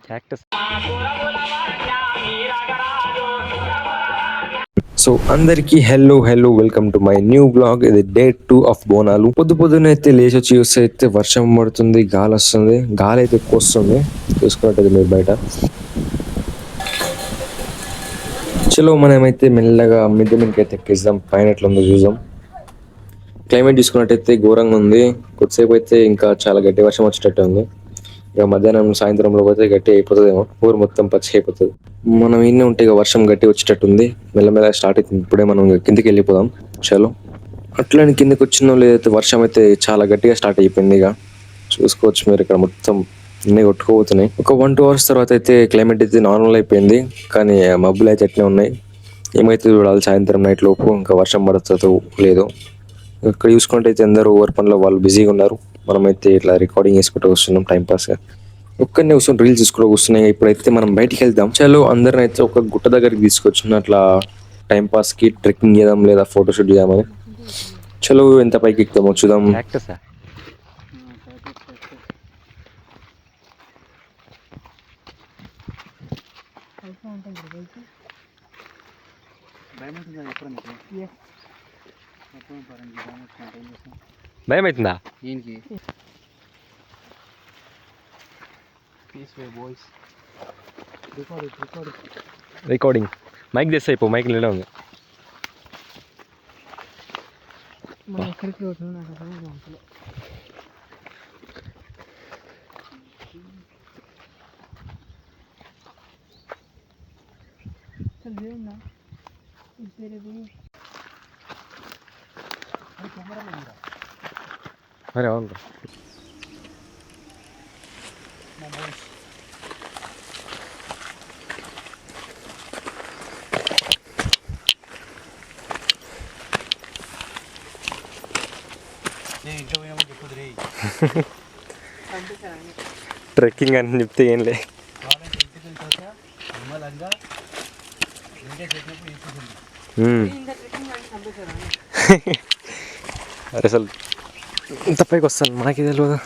Cactus. So అందరికి hello welcome to my new blog. ఇది day 2 of Bonalu. పొద్దునైతే లేచి వచ్చి చూస్తే అయితే వర్షం పడుతుంది, గాలి వస్తుంది. గాలి అయితే ఎక్కువ వస్తుంది, చూసుకున్నట్టయితే మీరు బయట. చలో మనమైతే మెల్లగా మిద్దె మీదకి అయితే ఎక్కిద్దాం, పైన ఎట్లా ఉందో చూద్దాం. క్లైమేట్ చూసుకున్నట్టయితే ఘోరంగా ఉంది. కొద్దిసేపు అయితే ఇంకా చాలా గట్టి వర్షం వచ్చేటట్టు ఉంది. ఇక మధ్యాహ్నం సాయంత్రంలో పోతే గట్టి అయిపోతుందేమో, ఊరు మొత్తం పచ్చి అయిపోతుంది. మనం ఇన్నే ఉంటే ఇక వర్షం గట్టి వచ్చేటట్టుంది. మెల్లమెల్ల స్టార్ట్ అవుతుంది. ఇప్పుడే మనం కిందికి వెళ్ళిపోదాం. చలో అట్లని కిందకి వచ్చిన లేదైతే వర్షం అయితే చాలా గట్టిగా స్టార్ట్ అయిపోయింది. ఇక చూసుకోవచ్చు మీరు, ఇక్కడ మొత్తం అన్నీ కొట్టుకోబోతున్నాయి. ఒక 1-2 అవర్స్ తర్వాత అయితే క్లైమేట్ అయితే నార్మల్ అయిపోయింది. కానీ మబ్బులు అయితే ఎట్లే ఉన్నాయి. ఏమైతే చూడాలి సాయంత్రం నైట్ లోపు ఇంకా వర్షం పడుతుందో లేదో. ఇక్కడ చూసుకుంటే అయితే అందరూ ఓవర్ పనిలో వాళ్ళు బిజీగా ఉన్నారు. మనమైతే ఇట్లా రికార్డింగ్ చేసుకుంటూ వస్తున్నాం టైం పాస్గా. ఒక్కరిని కూర్చొని రీల్స్ తీసుకుంటూ వస్తున్నాయి. ఇప్పుడైతే మనం బయటికి వెళ్దాం. చలో అందరిని అయితే ఒక గుట్ట దగ్గరికి తీసుకొచ్చిన అట్లా టైం పాస్ కి ట్రెక్కింగ్ చేద్దాం లేదా ఫోటోషూట్ చేద్దామని. చలో ఎంత పైకి ఎక్కుతామో చూద్దాం. క్యాక్టస్. భయం అవుతుందా? రికార్డింగ్ మైక్ తెస్తే అయిపో, మైక్ నిండా ఉంది. అరే అవును. ట్రెక్కింగ్ అని చెప్తే ఏం లే. అరే అసలు ఇంత పైకి వస్తాను మనకి తెలియదు.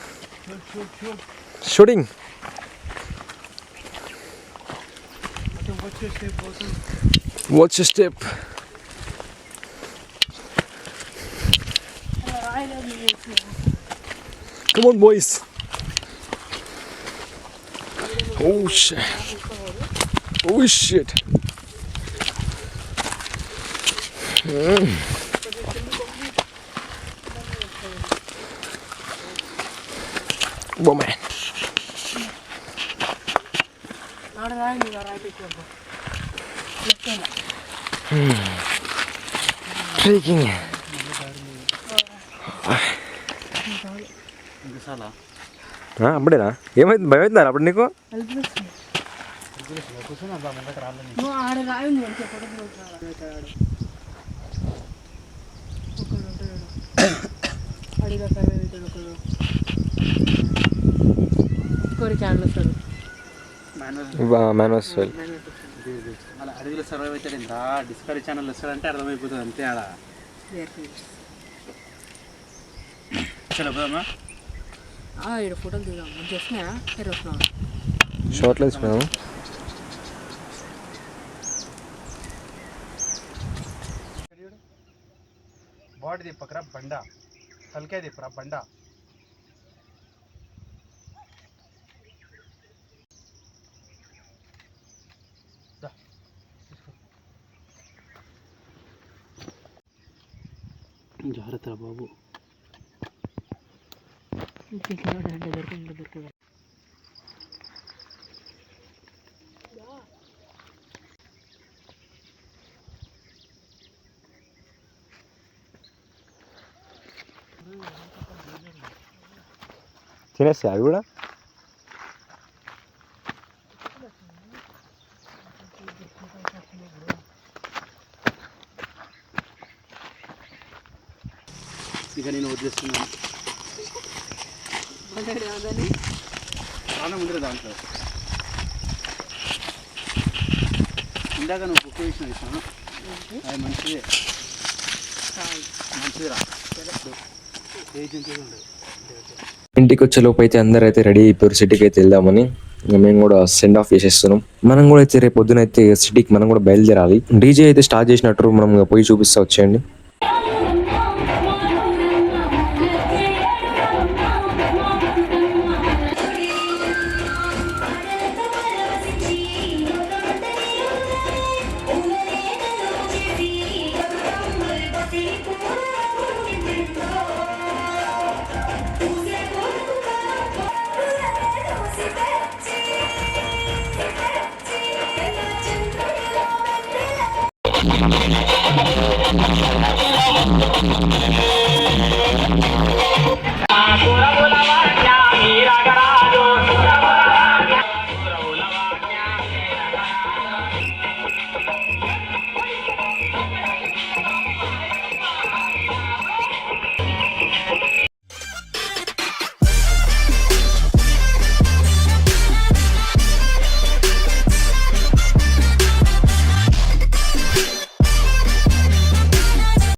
Shooting watch step. Come on, boys. Oh shit. Oh shit. Oh man. Trekking. అప్పుడేనా ఏమైంది? భయం అవుతుందా అప్పుడు నీకు? అడవిలో సర్వైవ్ అవుతాడు. ఇంత డిస్కవరీ ఛానల్ వస్తాడంటే అర్థమైపోతుంది అంతే. ఆడ చలో పోదామా? ఫోటోలు దిగాం. షార్ట్లో తీసుకున్నాము. బాడీ దిప్పకరా బండ, తలకాయ దిప్పరా బండ. జాగ్రత్త బాబు. తినేస్తా అవి కూడా. ఇక నేను వదిలేస్తున్నాను. చాలా ముందర దాంట్లో ఇందాక నువ్వు బుక్ చేసిన అది మంచిదే, మంచిదిరా. ఇంటికి వచ్చే లోపు అయితే అందరూ అయితే రెడీ అయిపోయారు సిటీకి అయితే వెళ్దామని. మేము కూడా సెండ్ ఆఫ్ చేసేస్తున్నాం. మనం కూడా అయితే రేపు పొద్దున అయితే సిటీకి మనం కూడా బయలుదేరాలి. డీజే అయితే స్టార్ట్ చేసినట్టు మనం పోయి చూపిస్తా వచ్చేయండి.